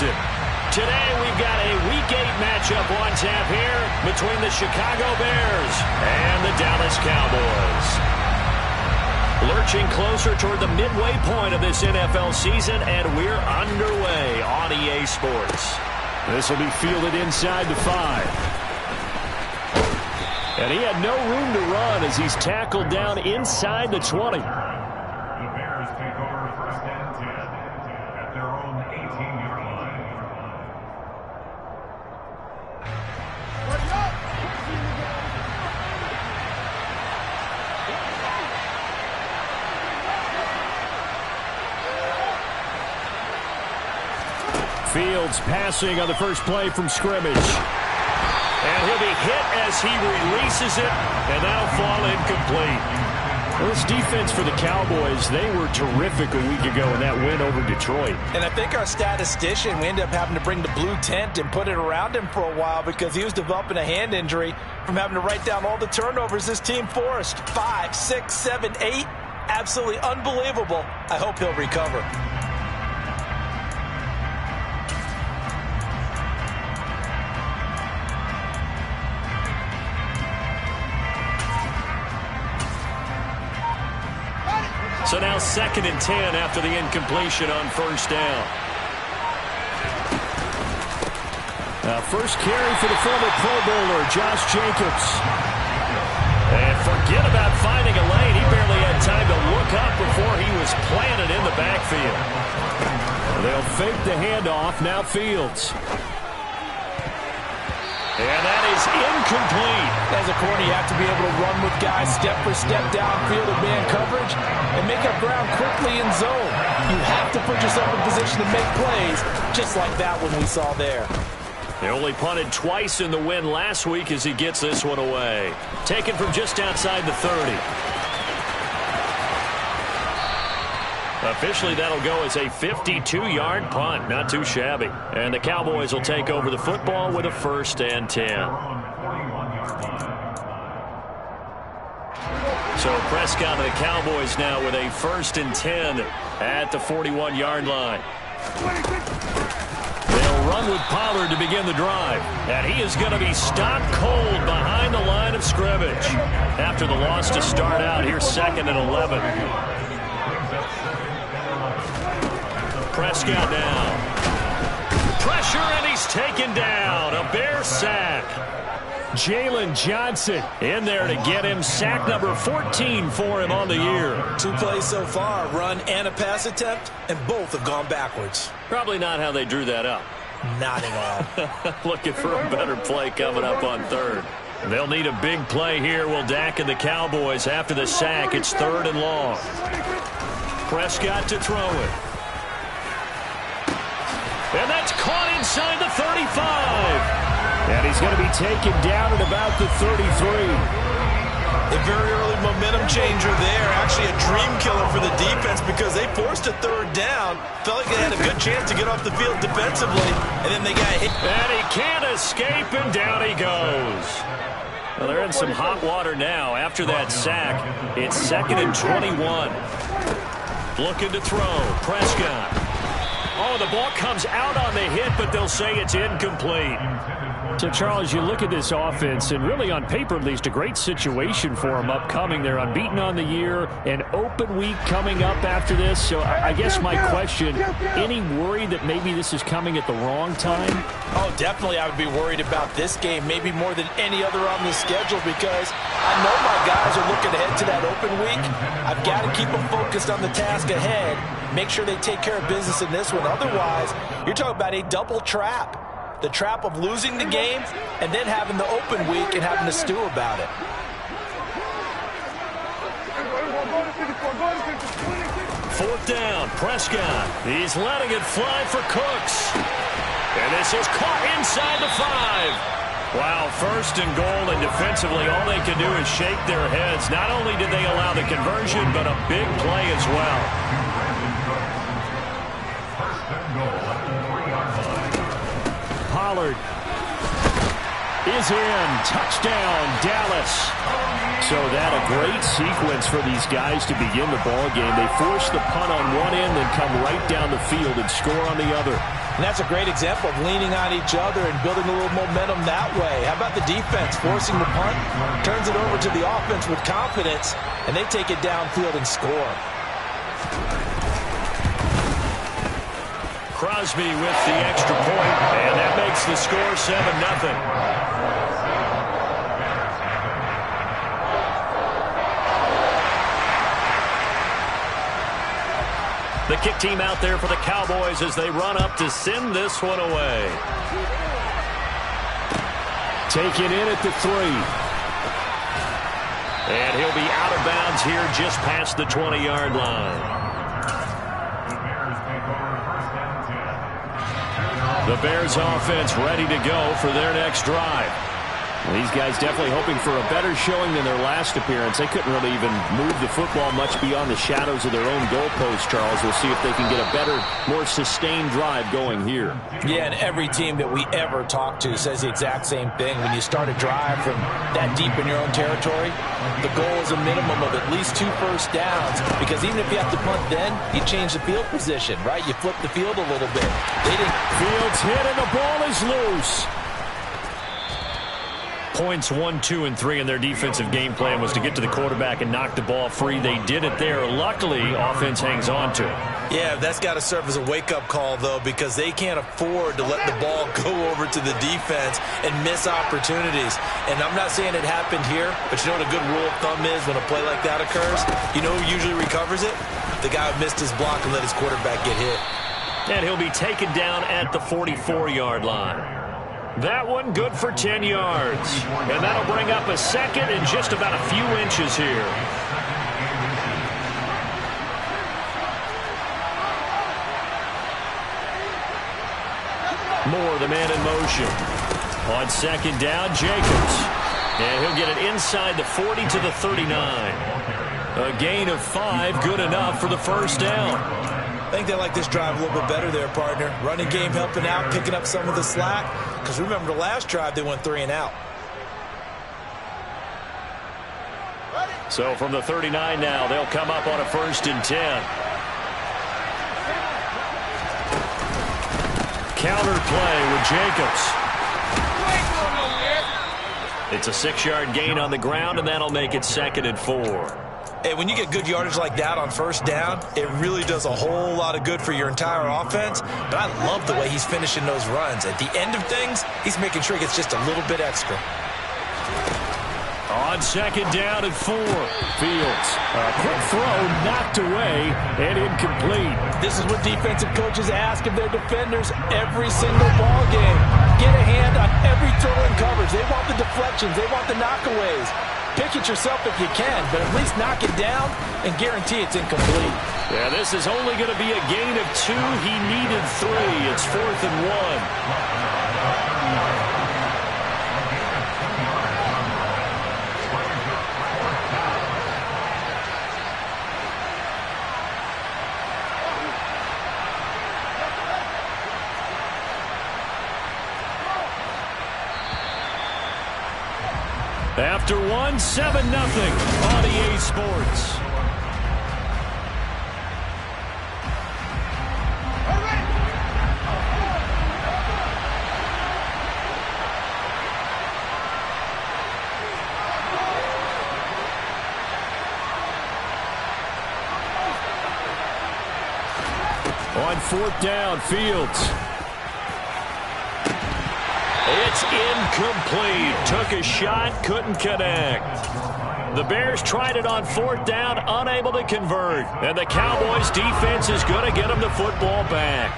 season. Today we've got a Week 8 matchup on tap here between the Chicago Bears and the Dallas Cowboys. Lurching closer toward the midway point of this NFL season, and we're underway on EA Sports. This will be fielded inside the 5. And he had no room to run as he's tackled down inside the 20. The Bears take over first and 10 at their own 18-yard line. Fields passing on the first play from scrimmage. And he'll be hit as he releases it, and that'll fall incomplete. Well, this defense for the Cowboys, they were terrific a week ago in that win over Detroit. And I think our statistician, we ended up having to bring the blue tent and put it around him for a while because he was developing a hand injury from having to write down all the turnovers this team forced. 5, 6, 7, 8. Absolutely unbelievable. I hope he'll recover. So now 2nd and 10 after the incompletion on first down. First carry for the former Pro Bowler, Josh Jacobs. And forget about finding a lane. He barely had time to look up before he was planted in the backfield. They'll fake the handoff. Now Fields. And that is incomplete. As a corner, you have to be able to run with guys step for step downfield in man coverage and make up ground quickly in zone. You have to put yourself in position to make plays, just like that one we saw there. They only punted twice in the win last week as he gets this one away. Taken from just outside the 30. Officially, that'll go as a 52-yard punt. Not too shabby. And the Cowboys will take over the football with a 1st and 10. So Prescott and the Cowboys now with a 1st and 10 at the 41-yard line. They'll run with Pollard to begin the drive. And he is going to be stopped cold behind the line of scrimmage. After the loss to start out, here's 2nd and 11. Prescott down. Pressure, and he's taken down. A Bear sack. Jalen Johnson in there to get him. Sack number 14 for him on the year. 2 plays so far, run and a pass attempt, and both have gone backwards. Probably not how they drew that up. Not at all. Looking for a better play coming up on 3rd. They'll need a big play here. Will Dak and the Cowboys after the sack. It's 3rd and long. Prescott to throw it. And that's caught inside the 35. And he's going to be taken down at about the 33. A very early momentum changer there. Actually a dream killer for the defense because they forced a 3rd down. Felt like they had a good chance to get off the field defensively. And then they got hit. And he can't escape, and down he goes. Well, they're in some hot water now after that sack. It's 2nd and 21. Looking to throw. Prescott. Oh, the ball comes out on the hit, but they'll say it's incomplete. So, Charles, you look at this offense, and really on paper at least, a great situation for them upcoming. They're unbeaten on the year, an open week coming up after this. So I guess my question, any worry that maybe this is coming at the wrong time? Oh, definitely I would be worried about this game, maybe more than any other on the schedule, because I know my guys are looking ahead to that open week. I've got to keep them focused on the task ahead, make sure they take care of business in this one. Otherwise, you're talking about a double trap. The trap of losing the game and then having the open week and having to stew about it. 4th down, Prescott. He's letting it fly for Cooks. And this is caught inside the 5. Wow, 1st and goal, and defensively all they can do is shake their heads. Not only did they allow the conversion, but a big play as well. Pollard is in. Touchdown, Dallas. So that a great sequence for these guys to begin the ball game. They force the punt on one end, then come right down the field and score on the other. And that's a great example of leaning on each other and building a little momentum that way. How about the defense forcing the punt, turns it over to the offense with confidence, and they take it downfield and score. Crosby with the extra point, and that makes the score 7-0. The kick team out there for the Cowboys as they run up to send this one away. Taken in at the 3. And he'll be out of bounds here just past the 20-yard line. The Bears offense ready to go for their next drive. Well, these guys definitely hoping for a better showing than their last appearance. They couldn't really even move the football much beyond the shadows of their own goalpost, Charles. We'll see if they can get a better, more sustained drive going here. Yeah, and every team that we ever talk to says the exact same thing. When you start a drive from that deep in your own territory, the goal is a minimum of at least 2 first downs, because even if you have to punt then, you change the field position, right? You flip the field a little bit. Fields hit and the ball is loose. Points 1, 2, and 3 in their defensive game plan was to get to the quarterback and knock the ball free. They did it there. Luckily, offense hangs on to it. Yeah, that's got to serve as a wake-up call, though, because they can't afford to let the ball go over to the defense and miss opportunities. And I'm not saying it happened here, but you know what a good rule of thumb is when a play like that occurs? You know who usually recovers it? The guy who missed his block and let his quarterback get hit. And he'll be taken down at the 44-yard line. That one good for 10 yards. And that'll bring up a second and just about a few inches here. Moore, the man in motion. On second down, Jacobs. And he'll get it inside the 40 to the 39. A gain of 5, good enough for the first down. I think they like this drive a little bit better there, partner. Running game helping out, picking up some of the slack. Because remember the last drive, they went 3 and out. So from the 39 now, they'll come up on a 1st and 10. Counter play with Jacobs. It's a 6-yard gain on the ground, and that'll make it 2nd and 4. Hey, when you get good yardage like that on first down, it really does a whole lot of good for your entire offense. But I love the way he's finishing those runs. At the end of things, he's making sure he gets just a little bit extra. On second down and 4. Fields. A quick throw knocked away and incomplete. This is what defensive coaches ask of their defenders every single ball game. Get a hand on every throw in coverage. They want the deflections. They want the knockaways. Pick it yourself if you can, but at least knock it down and guarantee it's incomplete. Yeah, this is only going to be a gain of 2. He needed 3. It's 4th and 1. After 1, 7-0 on EA Sports. On 4th down, Fields. It's incomplete. Took a shot, couldn't connect. The Bears tried it on 4th down, unable to convert. And the Cowboys defense is going to get them the football back.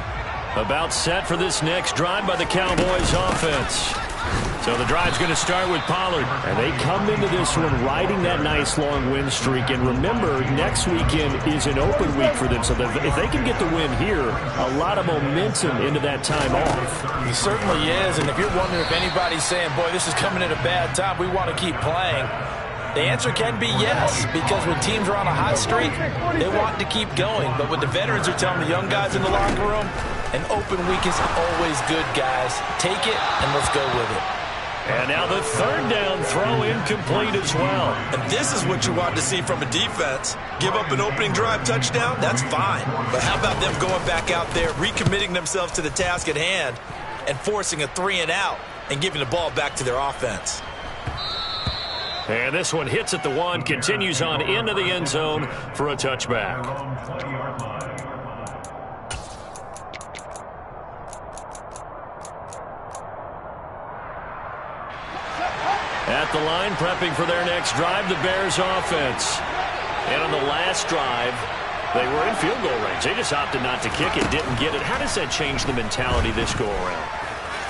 About set for this next drive by the Cowboys offense. So the drive's going to start with Pollard. And they come into this one riding that nice long win streak. And remember, next weekend is an open week for them. So if they can get the win here, a lot of momentum into that time off. He certainly is. And if you're wondering if anybody's saying, boy, this is coming at a bad time, we want to keep playing, the answer can be yes. Because when teams are on a hot streak, they want to keep going. But what the veterans are telling the young guys in the locker room, an open week is always good, guys. Take it and let's go with it. And now the third down throw incomplete as well. And this is what you want to see from a defense. Give up an opening drive touchdown, that's fine. But how about them going back out there, recommitting themselves to the task at hand, and forcing a 3-and-out and giving the ball back to their offense. And this one hits at the 1, continues on into the end zone for a touchback. At the line, prepping for their next drive, the Bears offense. And on the last drive, they were in field goal range. They just opted not to kick it, didn't get it. How does that change the mentality this go-around?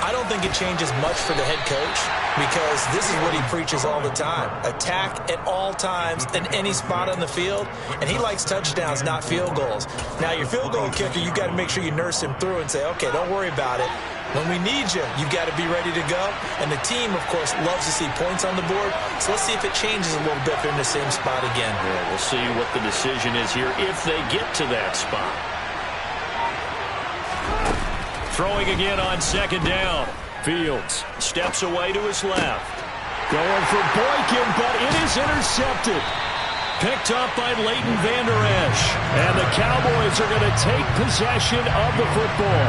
I don't think it changes much for the head coach because this is what he preaches all the time. Attack at all times in any spot on the field, and he likes touchdowns, not field goals. Now, your field goal kicker, you've got to make sure you nurse him through and say, okay, don't worry about it. When we need you, you've got to be ready to go. And the team, of course, loves to see points on the board. So let's see if it changes a little bit if they're in the same spot again. Yeah, we'll see what the decision is here if they get to that spot. Throwing again on second down. Fields steps away to his left. Going for Boykin, but it is intercepted. Picked up by Leighton Vander Esch. And the Cowboys are going to take possession of the football.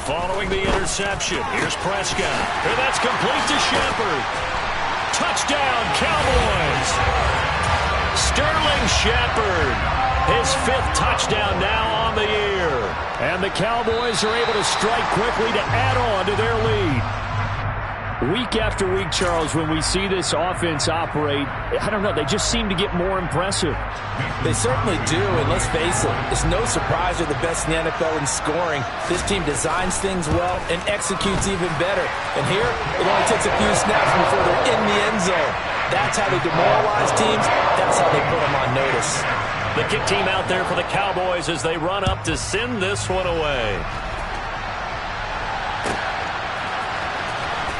Following the interception, here's Prescott. And that's complete to Shepard. Touchdown, Cowboys. Sterling Shepard, his 5th touchdown now on the year. And the Cowboys are able to strike quickly to add on to their lead. Week after week, Charles, when we see this offense operate, I don't know, they just seem to get more impressive. They certainly do, and let's face it, it's no surprise they're the best in the NFL in scoring. This team designs things well and executes even better. And here, it only takes a few snaps before they're in the end zone. That's how they demoralize teams. That's how they put them on notice. The kick team out there for the Cowboys as they run up to send this one away.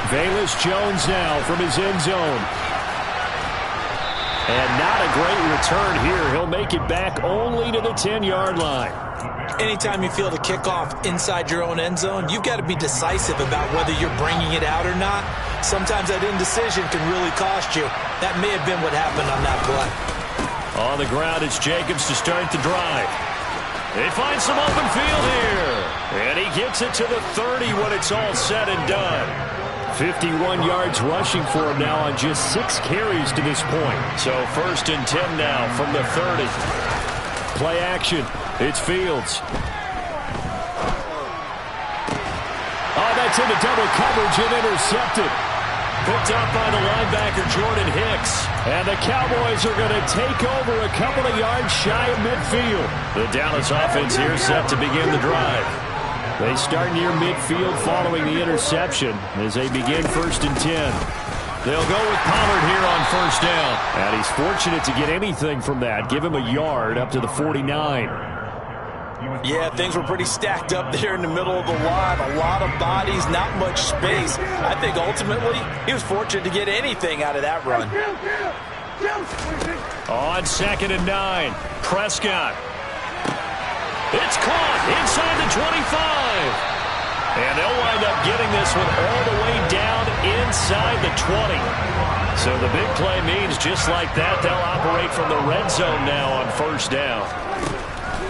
Velus Jones now from his end zone. And not a great return here. He'll make it back only to the 10-yard line. Anytime you feel the kickoff inside your own end zone, you've got to be decisive about whether you're bringing it out or not. Sometimes that indecision can really cost you. That may have been what happened on that play. On the ground, it's Jacobs to start the drive. They find some open field here. And he gets it to the 30 when it's all said and done. 51 yards rushing for him now on just 6 carries to this point. So 1st and 10 now from the 30. Play action. It's Fields. Oh, that's into double coverage and intercepted. Picked up by the linebacker, Jordan Hicks. And the Cowboys are going to take over a couple of yards shy of midfield. The Dallas offense here set to begin the drive. They start near midfield following the interception as they begin 1st and 10. They'll go with Pollard here on 1st down. And he's fortunate to get anything from that. Give him a yard up to the 49. Yeah, things were pretty stacked up there in the middle of the line. A lot of bodies, not much space. I think ultimately he was fortunate to get anything out of that run. On 2nd and 9, Prescott. It's caught inside the 25. And they'll wind up getting this one all the way down inside the 20. So the big play means just like that, they'll operate from the red zone now on 1st down.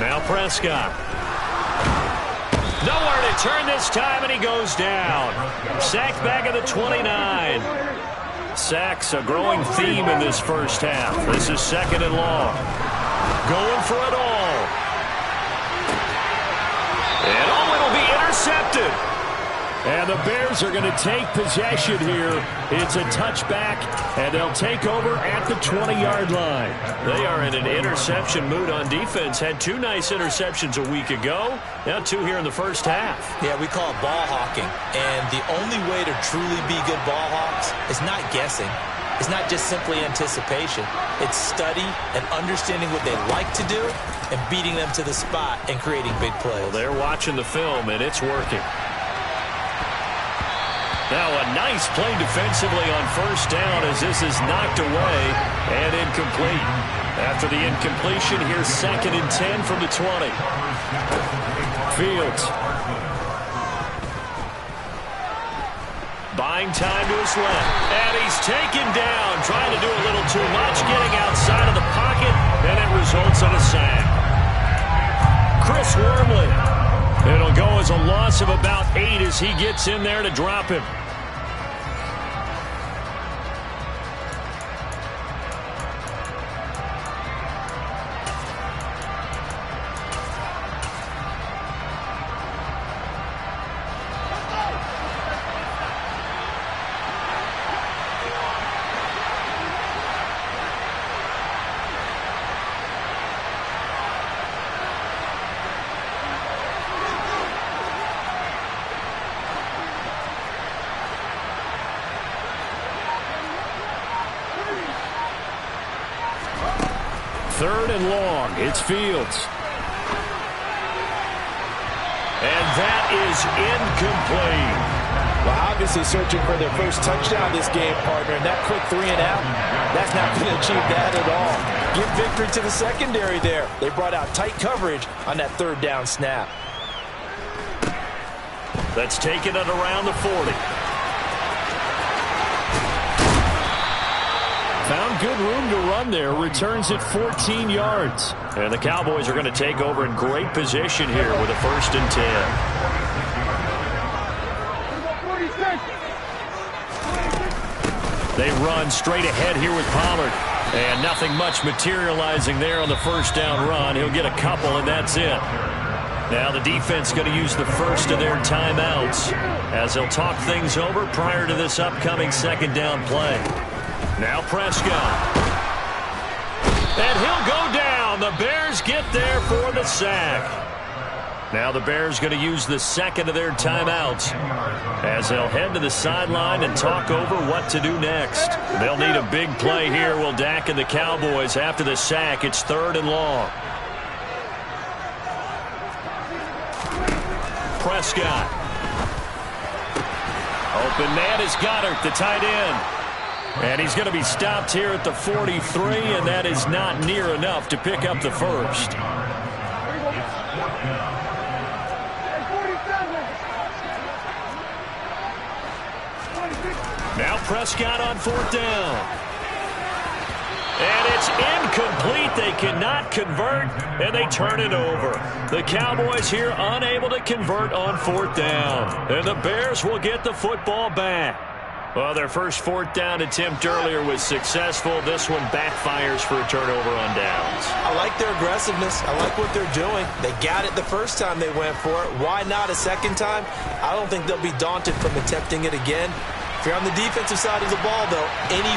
Now Prescott. Nowhere to turn this time, and he goes down. Sacked back at the 29. Sacks a growing theme in this first half. This is 2nd and long. Going for it all. And it'll be intercepted. And the Bears are going to take possession here. It's a touchback, and they'll take over at the 20-yard line. They are in an interception mood on defense. Had 2 nice interceptions a week ago. Now 2 here in the first half. Yeah, we call it ball hawking. And the only way to truly be good ball hawks is not guessing. It's not just simply anticipation. It's study and understanding what they like to do and beating them to the spot and creating big plays. Well, they're watching the film, and it's working. Now a nice play defensively on first down as this is knocked away and incomplete. After the incompletion, here's 2nd and 10 from the 20. Fields. Buying time to his left. And he's taken down, trying to do a little too much, getting outside of the pocket, and it results in a sack. Chris Wormley. It'll go as a loss of about 8 as he gets in there to drop him. Third and long. It's Fields. And that is incomplete. Well, obviously searching for their first touchdown this game, partner. And that quick 3 and out, that's not going to achieve that at all. Give victory to the secondary there. They brought out tight coverage on that 3rd down snap. That's taken it around the 40. Found good room to run there. Returns it 14 yards. And the Cowboys are going to take over in great position here with a 1st and 10. They run straight ahead here with Pollard. And nothing much materializing there on the 1st down run. He'll get a couple, and that's it. Now the defense going to use the first of their timeouts as they'll talk things over prior to this upcoming 2nd down play. Now Prescott. And he'll go down. The Bears get there for the sack. Now the Bears going to use the 2nd of their timeouts as they'll head to the sideline and talk over what to do next. They'll need a big play here, will Dak and the Cowboys. After the sack, it's 3rd and long. Prescott. Open man is Goddard, the tight end. And he's going to be stopped here at the 43, and that is not near enough to pick up the first. Now Prescott on 4th down. And it's incomplete. They cannot convert, and they turn it over. The Cowboys here unable to convert on 4th down. And the Bears will get the football back. Well, their first 4th down attempt earlier was successful. This one backfires for a turnover on downs. I like their aggressiveness. I like what they're doing. They got it the first time they went for it. Why not a second time? I don't think they'll be daunted from attempting it again. If you're on the defensive side of the ball, though, And a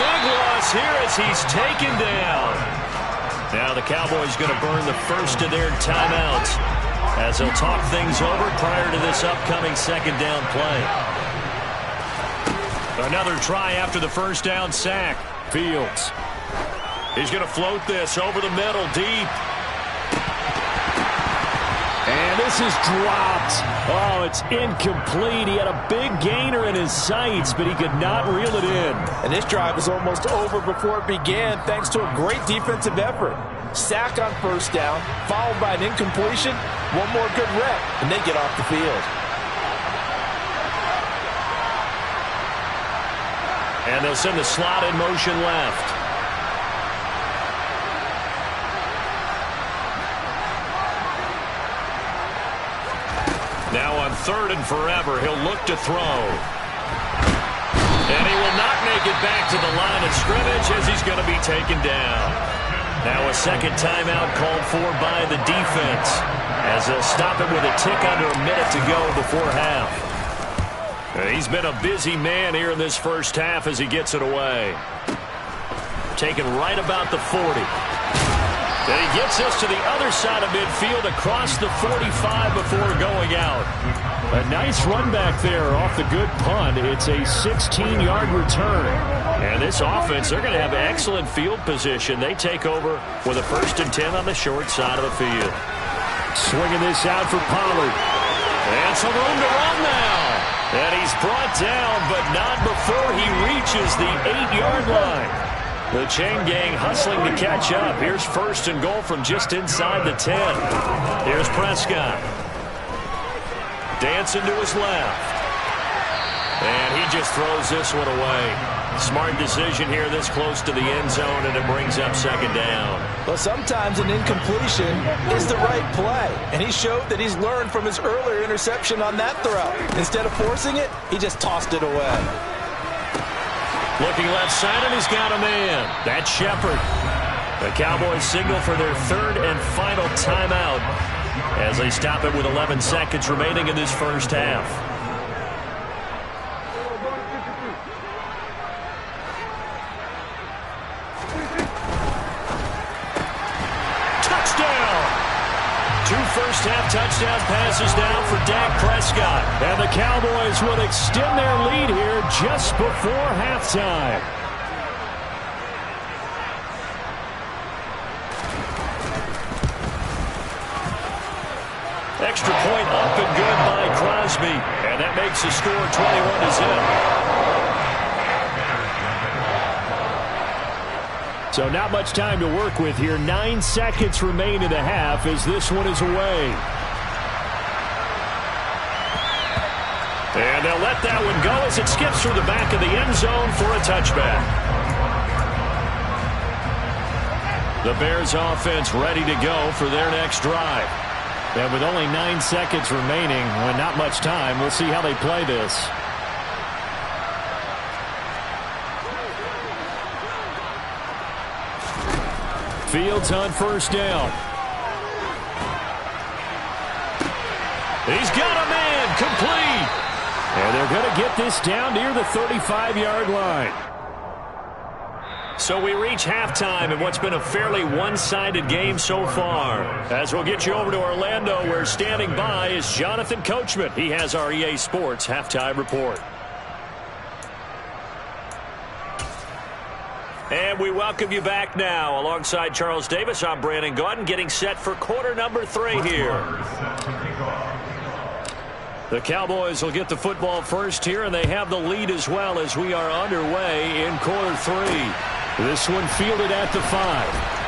big loss here as he's taken down. Now the Cowboys going to burn the first of their timeouts as they'll talk things over prior to this upcoming 2nd down play. Another try after the 1st down sack. Fields. He's going to float this over the middle deep. And this is dropped. Oh, it's incomplete. He had a big gainer in his sights, but he could not reel it in. And this drive is almost over before it began thanks to a great defensive effort. Sack on 1st down, followed by an incompletion. One more good rep, and they get off the field. And they'll send the slot in motion left. Now on 3rd and forever, he'll look to throw. And he will not make it back to the line of scrimmage as he's going to be taken down. Now a 2nd timeout called for by the defense as they'll stop it with a tick under a minute to go before half. He's been a busy man here in this first half as he gets it away. Taken right about the 40. And he gets this to the other side of midfield across the 45 before going out. A nice run back there off the good punt. It's a 16-yard return. And this offense, they're going to have excellent field position. They take over with a 1st and 10 on the short side of the field. Swinging this out for Pollard. And some room to run now. And he's brought down, but not before he reaches the 8-yard line. The chain gang hustling to catch up. Here's 1st and goal from just inside the 10. Here's Prescott. Dancing to his left. And he just throws this one away. Smart decision here this close to the end zone, and it brings up 2nd down. Well, sometimes an incompletion is the right play, and he showed that he's learned from his earlier interception on that throw. Instead of forcing it, he just tossed it away. Looking left side, and he's got a man. That's Shepard. The Cowboys signal for their 3rd and final timeout as they stop it with 11 seconds remaining in this first half. Two first-half touchdown passes now for Dak Prescott. And the Cowboys will extend their lead here just before halftime. Extra point up and good by Crosby. And that makes the score 21-0. So not much time to work with here. 9 seconds remain in the half as this one is away. And they'll let that one go as it skips through the back of the end zone for a touchback. The Bears offense ready to go for their next drive. And with only 9 seconds remaining, and not much time, we'll see how they play this. Fields on 1st down. He's got a man, complete. And they're going to get this down near the 35-yard line. So we reach halftime in what's been a fairly one-sided game so far. As we'll get you over to Orlando, where standing by is Jonathan Coachman. He has our EA Sports halftime report. And we welcome you back now. Alongside Charles Davis, I'm Brandon Gaudin, getting set for quarter number 3 here. The Cowboys will get the football first here, and they have the lead as well as we are underway in quarter 3. This one fielded at the 5.